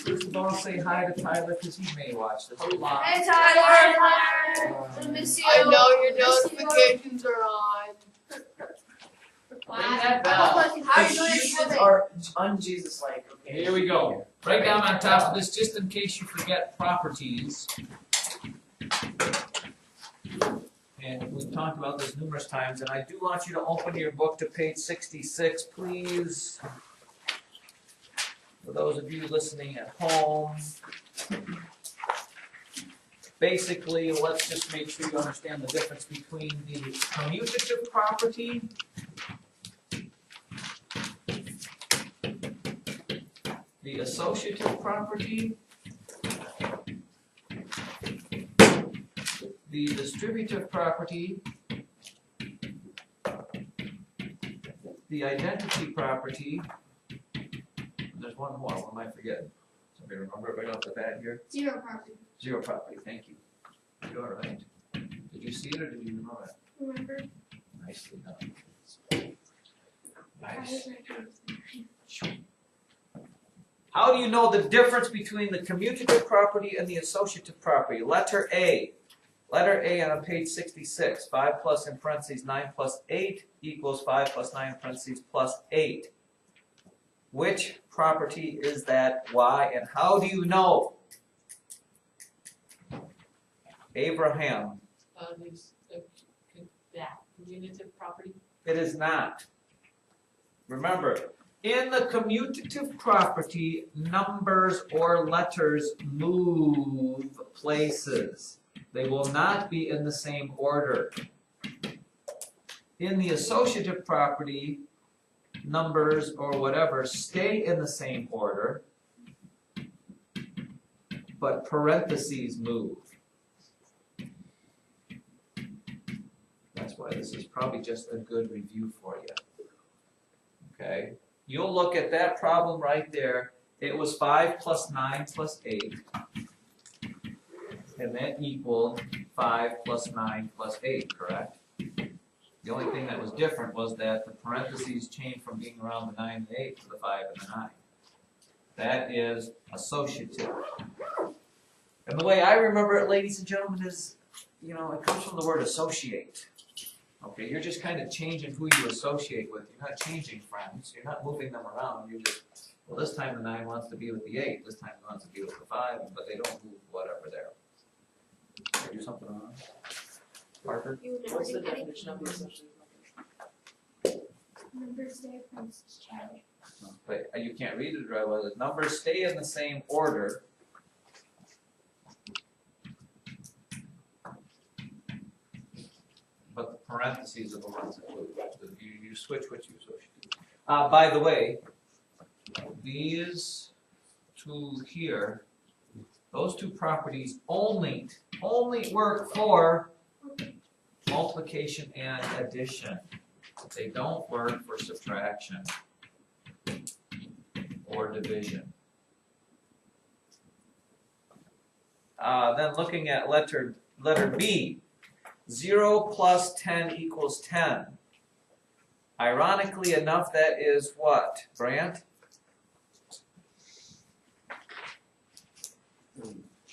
First of all, say hi to Tyler because he may watch this live. Hey Tyler! I miss you. I know your notifications are on. Ring that bell. How are you doing? Humans are un-Jesus-like. Okay. Here we go. Write down on top of this, just in case you forget properties. And we've talked about this numerous times, and I do want you to open your book to page 66, please. For those of you listening at home. Basically, let's just make sure you understand the difference between the commutative property the associative property, the distributive property, the identity property. There's one more. What am I forgetting? Somebody remember it right off the bat here? Zero property. Zero property. Thank you. You're all right. Did you see it or did you know it? Remember? Nicely done. Nice. How do you know the difference between the commutative property and the associative property? Letter A. Letter A on page 66. 5 plus in parentheses 9 plus 8 equals 5 plus 9 in parentheses plus 8. Which property is that? Why? And how do you know? Abraham. Commutative property. It is not. Remember, in the commutative property, numbers or letters move places. They will not be in the same order. In the associative property, numbers or whatever stay in the same order, but parentheses move. That's why this is probably just a good review for you. Okay? You'll look at that problem right there. It was 5 plus 9 plus 8. And that equaled 5 plus 9 plus 8, correct? The only thing that was different was that the parentheses changed from being around the 9 and the 8 to the 5 and the 9. That is associative. And the way I remember it, ladies and gentlemen, is, you know, it comes from the word associate. Okay, you're just kind of changing who you associate with. You're not changing friends. You're not moving them around. You're just, well, this time the 9 wants to be with the 8. This time it wants to be with the 5, but they don't move whatever there. Did I do something wrong? Parker? What's the definition of the associative property? Numbers stay from child. But you can't read it right well. The numbers stay in the same order. But the parentheses are the ones that move. You switch what you associate. By the way, these two here, those two properties only work for multiplication and addition. They don't work for subtraction or division. Then looking at letter B, 0 plus 10 equals 10. Ironically enough, that is what, Brant?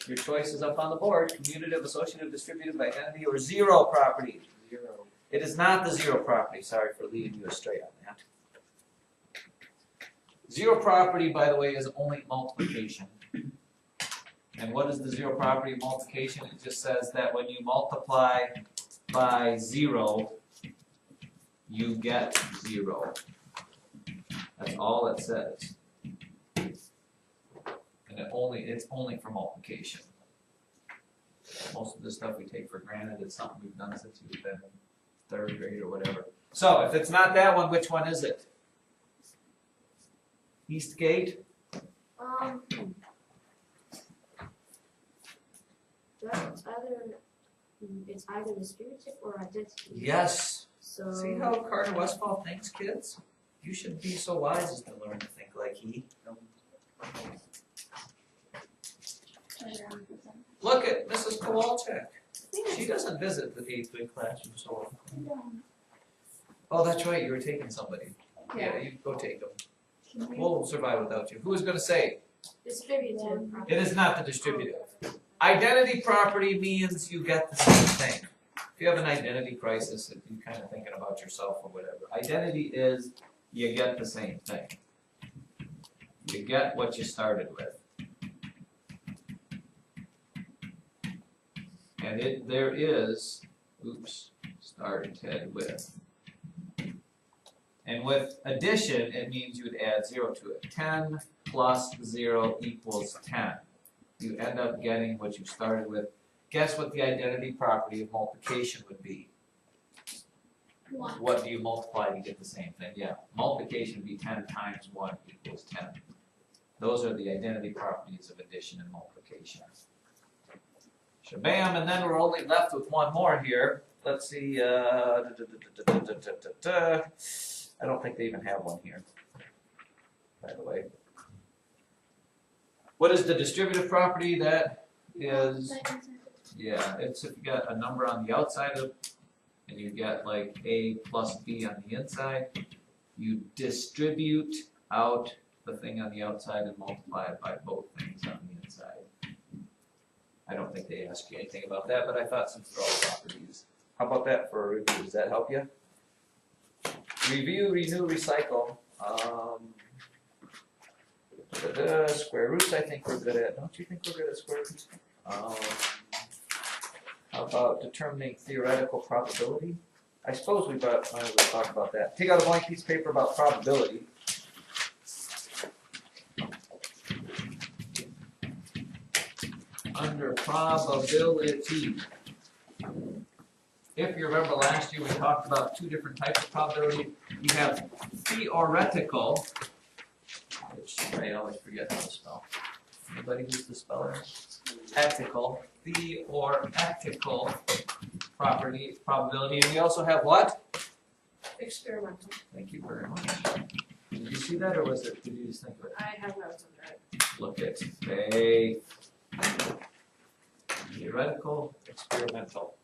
Your choice is up on the board. Commutative, associative, distributive, identity, or zero property. 0. It is not the zero property. Sorry for leading you astray on that. Zero property, by the way, is only multiplication. And what is the zero property of multiplication? It just says that when you multiply by 0, you get 0. That's all it says. And it's only for multiplication. Most of the stuff we take for granted, it's something we've done since you've been in 3rd grade or whatever. So if it's not that one, which one is it? Eastgate? It's either distributive or identity. Yes. So See how Carter Westphal thinks, kids? You should be so wise as to learn to think like he. Look at Mrs. Kowalczyk. She doesn't visit the 8th grade classroom so often. Oh, that's right. You were taking somebody. Yeah, you go take them. We'll survive without you. Who is gonna say? Distributive property. It is not the distributive. Identity property means you get the same thing. If you have an identity crisis, if you're kind of thinking about yourself or whatever, identity is you get the same thing. You get what you started with. And there is, started with. And with addition, it means you would add 0 to it. 10 plus 0 equals 10. You end up getting what you started with. Guess what the identity property of multiplication would be? 1. What do you multiply to get the same thing? Yeah, multiplication would be 10 times 1 equals 10. Those are the identity properties of addition and multiplication. Shabam, and then we're only left with one more here. Let's see, I don't think they even have one here, by the way. What is the distributive property? That is, yeah, it's if you got a number on the outside of, and you get like A plus B on the inside, you distribute out the thing on the outside and multiply it by both things on the inside. I don't think they ask you anything about that, but I thought since they're all properties. How about that for a review? Does that help you? Review, renew, recycle. Square roots I think we're good at. Don't you think we're good at square roots? How about determining theoretical probability? I suppose we might as well talk about that. Take out a blank piece of paper about probability. Under probability. If you remember last year we talked about two different types of probability. You have theoretical, which I always forget how to spell. Anybody who's the speller? Ethical. Theoretical probability. And we also have what? Experimental. Thank you very much. Did you see that or was it, did you just think of it? I have notes under it. Look at faith. Theoretical, experimental.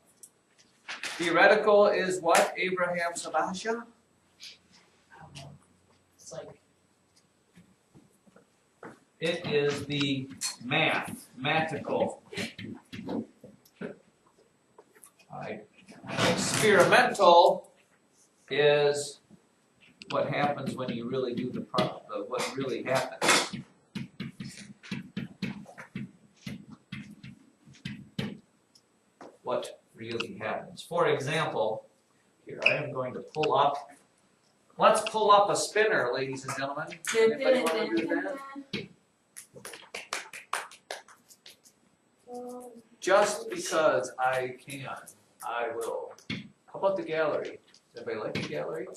Theoretical is what, Abraham Sabasha? It's like, It is the mathematical. Experimental is what happens when you really do what really happens. What really happens. For example, here I am going to pull up. Let's pull up a spinner, ladies and gentlemen. Anybody want to do that? Just because I can, I will. How about the gallery? Does anybody like the gallery?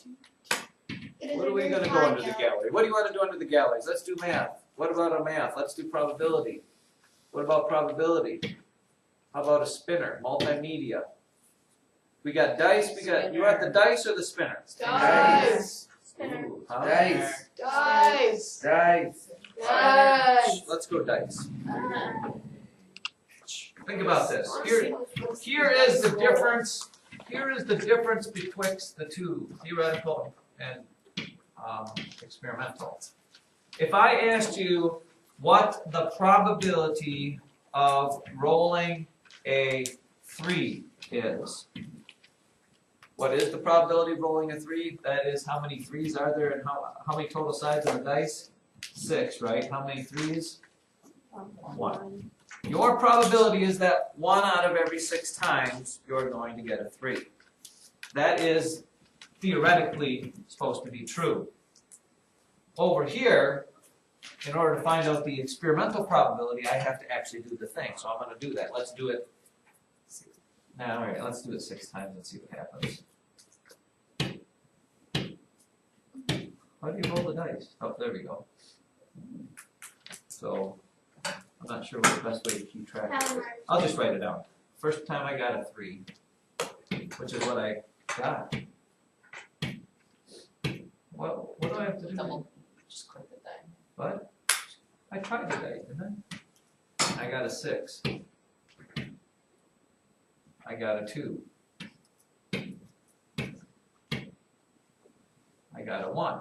What are we going to go under the gallery? What do you want to do under the galleries? Let's do math. What about a math? Let's do probability. What about probability? How about a spinner? Multimedia. We got dice. You want the dice or the spinner? Dice. Spinner. Ooh, huh? dice, Dice. dice. Dice. Let's go dice. Think about this. Here is the difference. Here is the difference betwixt the two, theoretical and experimental. If I asked you what the probability of rolling a 3 is, what is the probability of rolling a 3? That is, how many 3s are there and how many total sides of the dice? 6, right? How many 3s? 1. Your probability is that 1 out of every 6 times you're going to get a 3. That is theoretically supposed to be true. Over here, in order to find out the experimental probability, I have to actually do the thing. So I'm going to do that. Let's do it. Now, all right, let's do it 6 times and see what happens. How do you roll the dice? Oh, there we go. So, I'm not sure what the best way to keep track of it. I'll just write it down. First time I got a 3, which is what I got. What do I have to do? Double. Just click the die. What? I tried the dice, didn't I? I got a 6. I got a 2. I got a 1.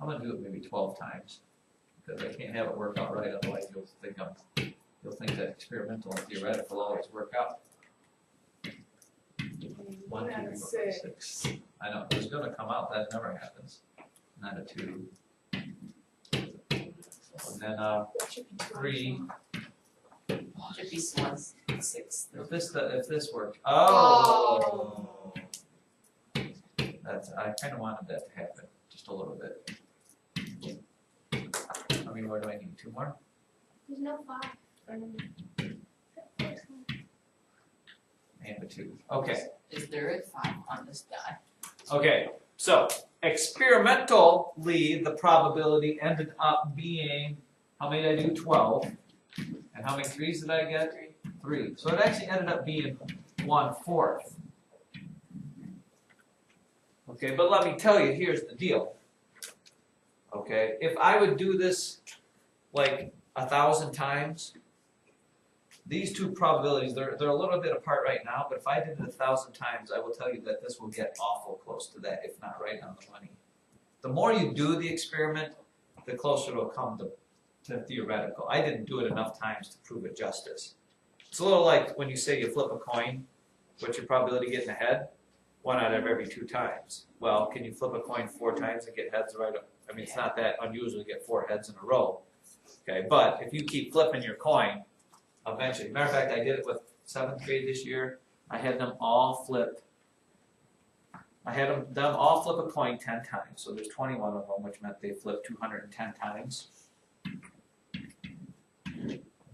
I'm gonna do it maybe 12 times, because I can't have it work out right, otherwise you'll think that experimental and theoretical always work out. 1, 2, 3, 4, 5, 6. I know, it's gonna come out, that never happens. Not a 2. And then 3. Should be 1, 6. If this worked, oh! I kinda wanted that to happen, just a little bit. How many more do I need? 2 more? There's no 5. And a 2. Okay. Is there a 5 on this die? Okay, so experimentally, the probability ended up being, how many did I do? 12. And how many 3s did I get? 3. So it actually ended up being 1/4. Okay, but let me tell you, here's the deal. Okay, if I would do this like 1,000 times, these two probabilities, they're a little bit apart right now, but if I did it 1,000 times, I will tell you that this will get awful close to that, if not right on the money. The more you do the experiment, the closer it'll come to theoretical. I didn't do it enough times to prove it justice. It's a little like when you say you flip a coin, what's your probability of getting a head? 1 out of every 2 times. Well, can you flip a coin 4 times and get heads right up? I mean, it's not that unusual to get 4 heads in a row. Okay, but if you keep flipping your coin, eventually. Matter of fact, I did it with 7th grade this year. I had them all flip. I had them all flip a coin 10 times. So there's 21 of them, which meant they flipped 210 times.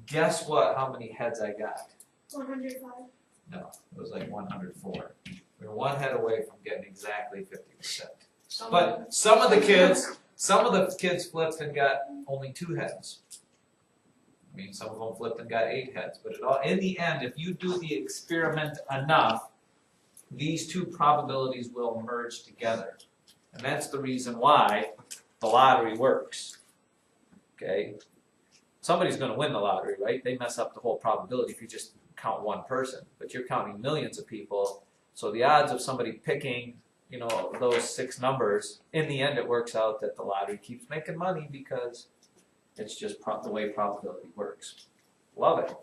Guess what? How many heads I got? 105. No, it was like 104. We were 1 head away from getting exactly 50%. But some of the kids flipped and got only 2 heads. I mean, some of them flipped and got 8 heads. But in the end, if you do the experiment enough, these two probabilities will merge together. And that's the reason why the lottery works. Okay? Somebody's going to win the lottery, right? They mess up the whole probability if you just count 1 person. But you're counting millions of people. So the odds of somebody picking, those 6 numbers, in the end it works out that the lottery keeps making money because it's just the way probability works. Love it.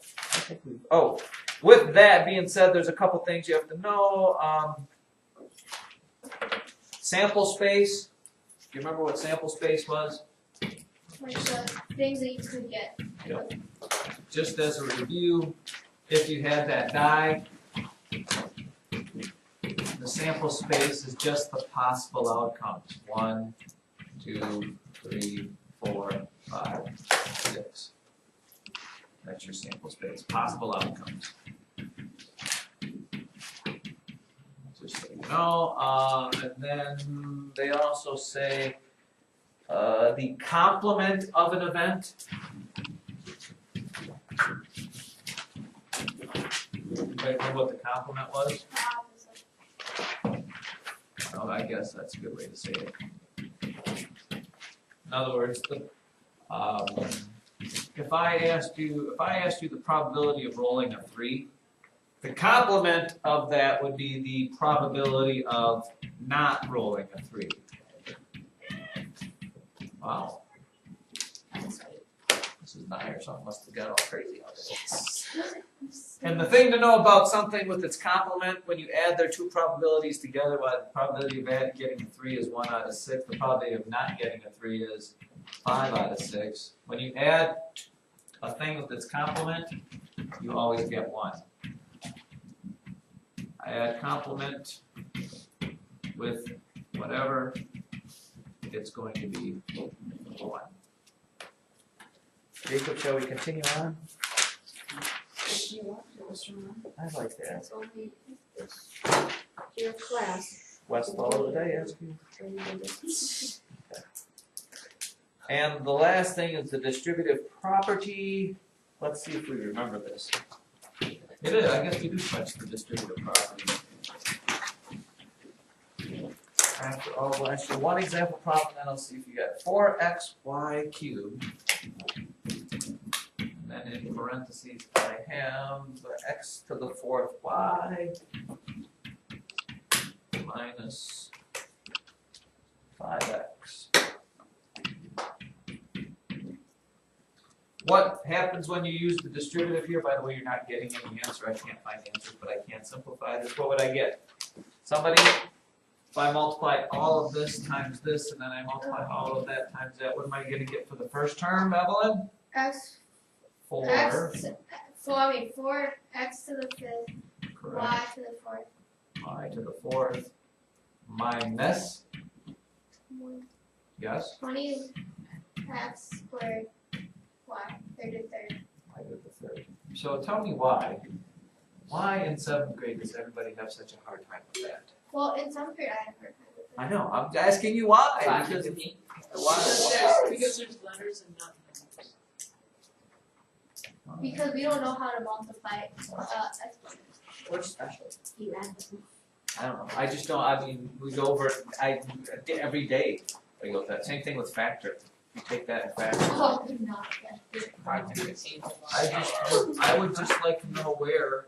With that being said, there's a couple things you have to know. Sample space. Do you remember what sample space was? Like the things that you could get. Yep. Just as a review, if you had that die, the sample space is just the possible outcomes. 1, 2, 3, 4, 5, 6. That's your sample space. Possible outcomes. Just so you know. And then they also say the complement of an event. Anybody remember what the complement was? The opposite. Oh, I guess that's a good way to say it. In other words, if I asked you the probability of rolling a 3, the complement of that would be the probability of not rolling a 3. Wow. This is not here, so I must have got all crazy out there. Yes. And the thing to know about something with its complement, when you add their 2 probabilities together, well, the probability of getting a 3 is 1 out of 6. The probability of not getting a 3 is 5 out of 6. When you add a thing with its complement, you always get 1. I add complement with whatever, it's going to be 1. Jacob, shall we continue on? I like that. It's only your class. Westfall, did I ask you? And the last thing is the distributive property. Let's see if we remember this. It is, I guess we do touch the distributive property. After all, last year, 1 example problem, then I'll see if you got 4xy cubed. And then in parentheses, I have x to the 4th y minus 5x What happens when you use the distributive here? By the way, you're not getting any answer. I can't find answers, but I can simplify this. What would I get? Somebody, if I multiply all of this times this, and then I multiply all of that times that, what am I gonna get for the first term, Evelyn? X, 4. X, 4x to the 5th, Correct. y to the 4th. Y to the 4th minus, yes? 20x squared y, 33rd. Y to the 3rd. So tell me why. Why in 7th grade does everybody have such a hard time with that? Well, in some period I had a hard time with it. I know, I'm asking you why. Five Because to me. why? Because there's letters and not numbers. Because we don't know how to multiply exponents. What's special? You add them. I don't know, I just don't, I mean, we go over it, every day, I go with that, same thing with factor. You take that and factor. Oh, not yet. Five to 16. I would just like to know where